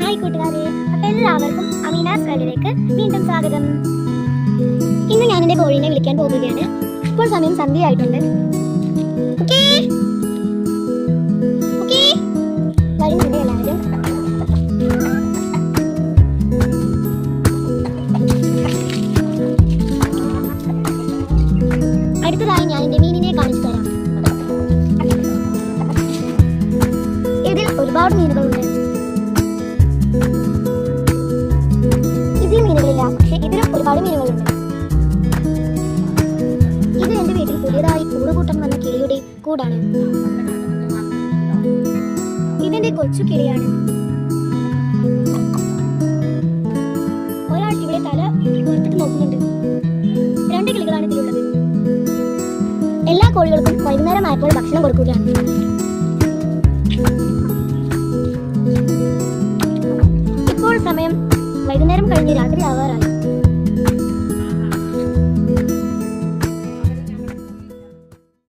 Hi കൂട്ടുകാരെ, അപ്പൊ എല്ലാവർക്കും അമീനാസ് വേൾഡിലേക്ക് വീണ്ടും സ്വാഗതം. ഇന്ന് ഞാൻ എന്റെ കോഴീനെ വിളിക്കാൻ പോകുകയാണ്. ഇപ്പോൾ സമയം സന്ധ്യയായിട്ടുണ്ട്. വരുന്നുണ്ട് എല്ലാവരും. അടുത്തതായി ഞാൻ എന്റെ മീനിനെ കാണിച്ചു തരാം. ഇതിൽ ഒരുപാട് മീനുകളുണ്ട്. ഇതിൽ മീനുകളില്ല, പക്ഷെ ഇതിലും ഒരുപാട് മീനുകളുണ്ട്. ഇത് എന്റെ വീട്ടിൽ പുതിയതായി കൂടുകൂട്ടം വന്ന കിളിയുടെ കൂടാണ്. ഇതെന്റെ കൊച്ചു കിളിയാണ്. ഒരാൾ ഇവിടെ തല പുറത്തിട്ട് നോക്കുന്നുണ്ട്. 2 കിളികളാണ് ഇതിലുള്ളത്. എല്ലാ കോഴികൾക്കും വൈകുന്നേരമായപ്പോൾ ഭക്ഷണം കൊടുക്കുകയാണ്. ഇപ്പോൾ സമയം വൈകുന്നേരം കഴിഞ്ഞ് രാത്രി ആവാറായി.